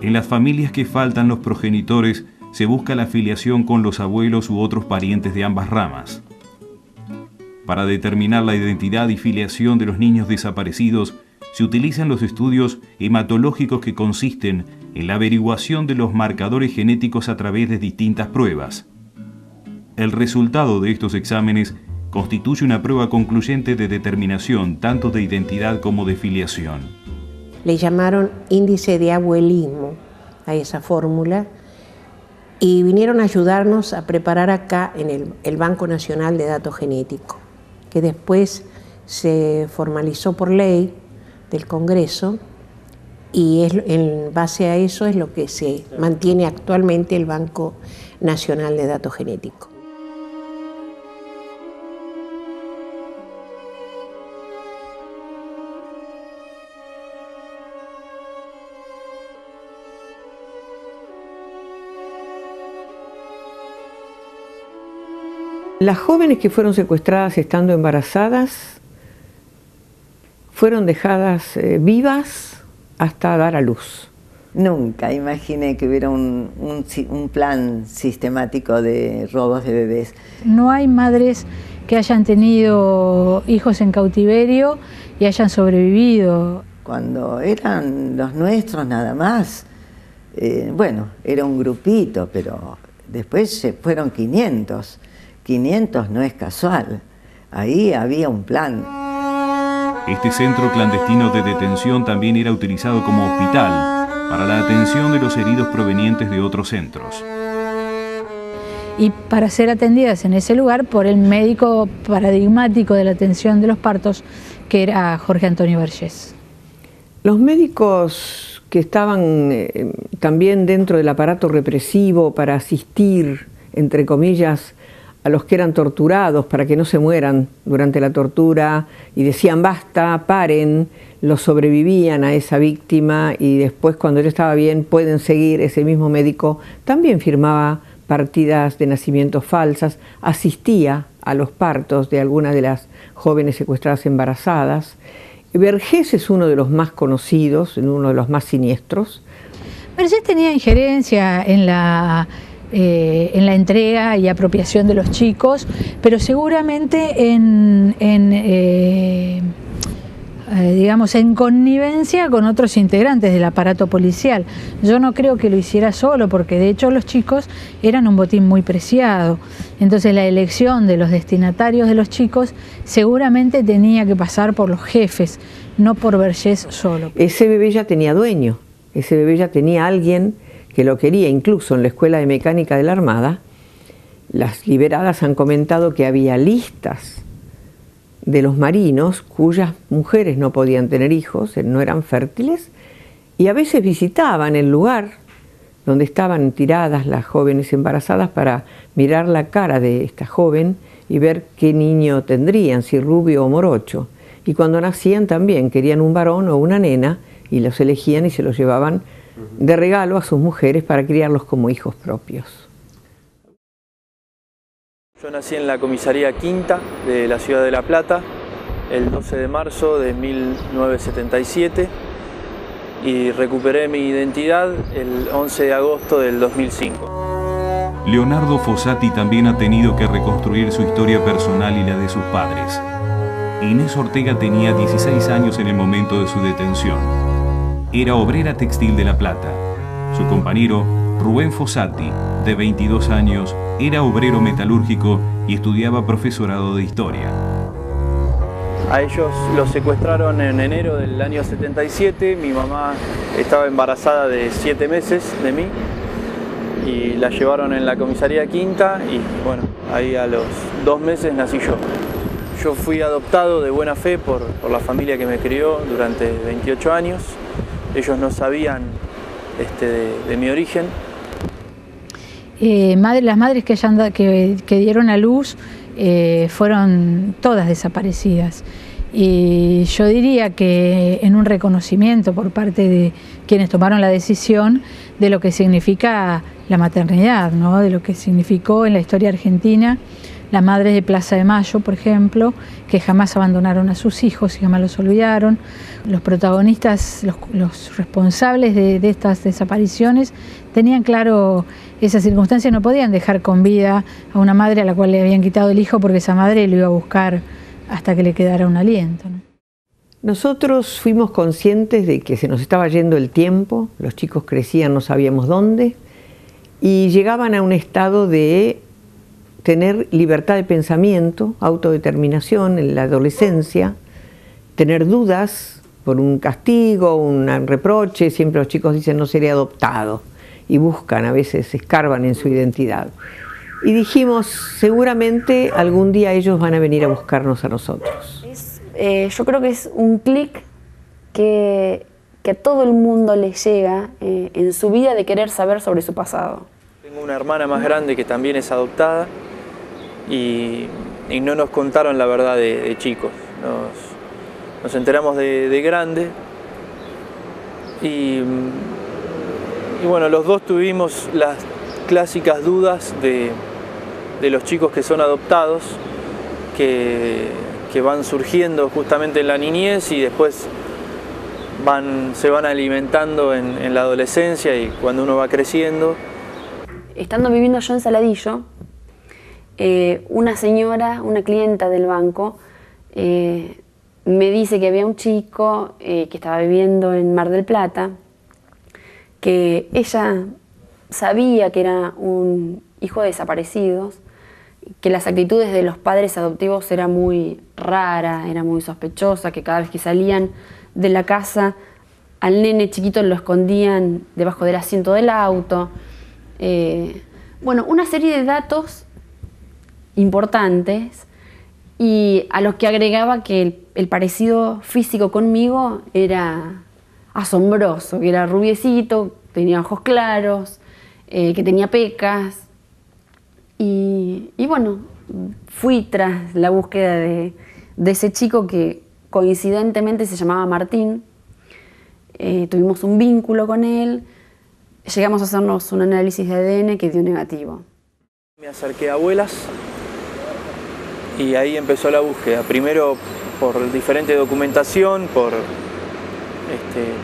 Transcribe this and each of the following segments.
En las familias que faltan los progenitores, se busca la filiación con los abuelos u otros parientes de ambas ramas. Para determinar la identidad y filiación de los niños desaparecidos, se utilizan los estudios hematológicos que consisten en la averiguación de los marcadores genéticos a través de distintas pruebas. El resultado de estos exámenes constituye una prueba concluyente de determinación tanto de identidad como de filiación. Le llamaron índice de abuelismo a esa fórmula y vinieron a ayudarnos a preparar acá en el Banco Nacional de Datos Genéticos, que después se formalizó por ley del Congreso y en base a eso es lo que se mantiene actualmente el Banco Nacional de Datos Genéticos. Las jóvenes que fueron secuestradas estando embarazadas fueron dejadas vivas hasta dar a luz. Nunca imaginé que hubiera un plan sistemático de robos de bebés. No hay madres que hayan tenido hijos en cautiverio y hayan sobrevivido. Cuando eran los nuestros nada más, bueno, era un grupito, pero después se fueron 500. 500 no es casual, ahí había un plan. Este centro clandestino de detención también era utilizado como hospital para la atención de los heridos provenientes de otros centros. Y para ser atendidas en ese lugar por el médico paradigmático de la atención de los partos, que era Jorge Antonio Vergés. Los médicos que estaban también dentro del aparato represivo para asistir, entre comillas, a los que eran torturados para que no se mueran durante la tortura y decían basta, paren, los sobrevivían a esa víctima y después cuando él estaba bien pueden seguir. Ese mismo médico también firmaba partidas de nacimientos falsas, asistía a los partos de algunas de las jóvenes secuestradas embarazadas. Vergés es uno de los más conocidos, uno de los más siniestros. Vergés tenía injerencia en la entrega y apropiación de los chicos, pero seguramente digamos, en connivencia con otros integrantes del aparato policial. Yo no creo que lo hiciera solo, porque de hecho los chicos eran un botín muy preciado. Entonces la elección de los destinatarios de los chicos seguramente tenía que pasar por los jefes, no por Vergés solo. Ese bebé ya tenía dueño, ese bebé ya tenía alguien que lo quería. Incluso en la Escuela de Mecánica de la Armada, las liberadas han comentado que había listas de los marinos cuyas mujeres no podían tener hijos, no eran fértiles, y a veces visitaban el lugar donde estaban tiradas las jóvenes embarazadas para mirar la cara de esta joven y ver qué niño tendrían, si rubio o morocho. Y cuando nacían también querían un varón o una nena y los elegían y se los llevaban de regalo a sus mujeres para criarlos como hijos propios. Yo nací en la comisaría Quinta de la ciudad de La Plata el 12 de marzo de 1977 y recuperé mi identidad el 11 de agosto del 2005. Leonardo Fossati también ha tenido que reconstruir su historia personal y la de sus padres. Inés Ortega tenía 16 años en el momento de su detención. Era obrera textil de La Plata. Su compañero, Rubén Fossati, de 22 años, era obrero metalúrgico y estudiaba profesorado de historia. A ellos los secuestraron en enero del año 77. Mi mamá estaba embarazada de 7 meses de mí y la llevaron en la comisaría Quinta y bueno, ahí a los 2 meses nací yo. Yo fui adoptado de buena fe por la familia que me crió durante 28 años. Ellos no sabían de mi origen. Las madres que dieron a luz fueron todas desaparecidas. Y yo diría que en un reconocimiento por parte de quienes tomaron la decisión de lo que significa la maternidad, ¿no? De lo que significó en la historia argentina las madres de Plaza de Mayo, por ejemplo, que jamás abandonaron a sus hijos y jamás los olvidaron. Los protagonistas, los responsables de estas desapariciones, tenían claro esa circunstancia, no podían dejar con vida a una madre a la cual le habían quitado el hijo porque esa madre lo iba a buscar hasta que le quedara un aliento, ¿no? Nosotros fuimos conscientes de que se nos estaba yendo el tiempo, los chicos crecían, no sabíamos dónde, y llegaban a un estado de tener libertad de pensamiento, autodeterminación en la adolescencia, tener dudas por un castigo, un reproche. Siempre los chicos dicen no seré adoptado y buscan, a veces escarban en su identidad. Y dijimos, seguramente algún día ellos van a venir a buscarnos a nosotros. Yo creo que es un clic que a todo el mundo le llega en su vida de querer saber sobre su pasado. Tengo una hermana más grande que también es adoptada y no nos contaron la verdad de chicos. Nos enteramos de grande y bueno, los dos tuvimos las clásicas dudas de los chicos que son adoptados, que van surgiendo justamente en la niñez y después se van alimentando en la adolescencia y cuando uno va creciendo. Estando viviendo yo en Saladillo, una señora, una clienta del banco, me dice que había un chico que estaba viviendo en Mar del Plata, que ella sabía que era un hijo de desaparecidos, que las actitudes de los padres adoptivos era muy rara, era muy sospechosa, que cada vez que salían de la casa al nene chiquito lo escondían debajo del asiento del auto. Bueno, una serie de datos importantes y a los que agregaba que el parecido físico conmigo era asombroso, que era rubiecito, tenía ojos claros, que tenía pecas. Y bueno, fui tras la búsqueda de ese chico que coincidentemente se llamaba Martín. Tuvimos un vínculo con él, llegamos a hacernos un análisis de ADN que dio negativo. Me acerqué a abuelas y ahí empezó la búsqueda. Primero por diferente documentación, por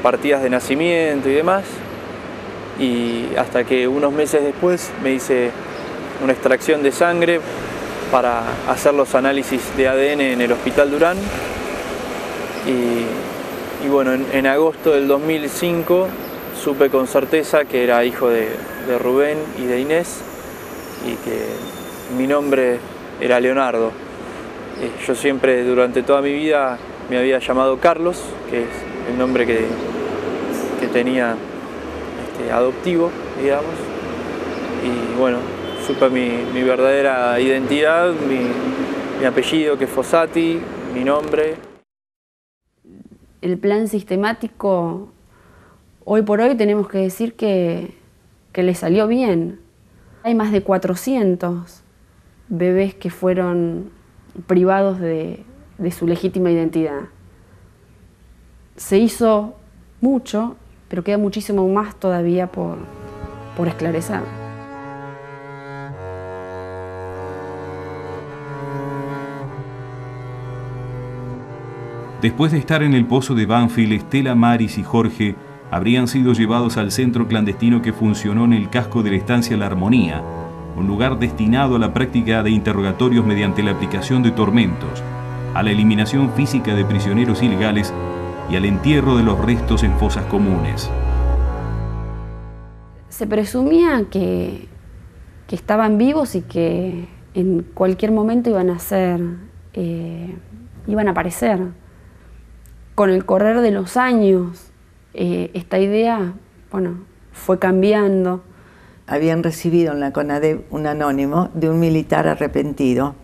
partidas de nacimiento y demás. Y hasta que unos meses después me hice una extracción de sangre para hacer los análisis de ADN en el Hospital Durán. Y bueno, en agosto del 2005 supe con certeza que era hijo de Rubén y de Inés y que mi nombre era Leonardo. Yo siempre, durante toda mi vida, me había llamado Carlos, que es el nombre que tenía adoptivo, digamos. Y bueno, supe mi verdadera identidad, mi apellido, que es Fossati, mi nombre. El plan sistemático, hoy por hoy tenemos que decir que le salió bien. Hay más de 400 bebés que fueron privados de su legítima identidad. Se hizo mucho, pero queda muchísimo más todavía por esclarecer. Después de estar en el pozo de Banfield, Estela, Maris y Jorge habrían sido llevados al centro clandestino que funcionó en el casco de la estancia La Armonía, un lugar destinado a la práctica de interrogatorios mediante la aplicación de tormentos, a la eliminación física de prisioneros ilegales y al entierro de los restos en fosas comunes. Se presumía que estaban vivos y que en cualquier momento iban a aparecer. Con el correr de los años, esta idea, bueno, fue cambiando. Habían recibido en la CONADEP un anónimo de un militar arrepentido,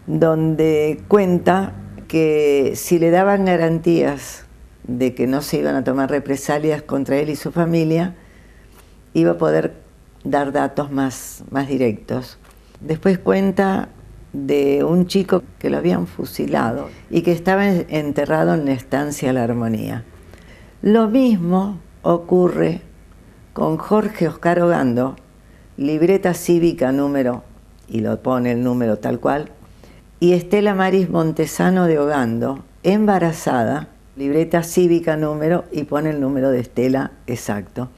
donde cuenta que si le daban garantías de que no se iban a tomar represalias contra él y su familia, iba a poder dar datos más directos. Después cuenta de un chico que lo habían fusilado y que estaba enterrado en la estancia La Armonía. Lo mismo ocurre con Jorge Oscar Ogando, libreta cívica número y lo pone el número tal cual. Y Estela Maris Montesano de Ogando, embarazada, libreta cívica número, y pone el número de Estela exacto.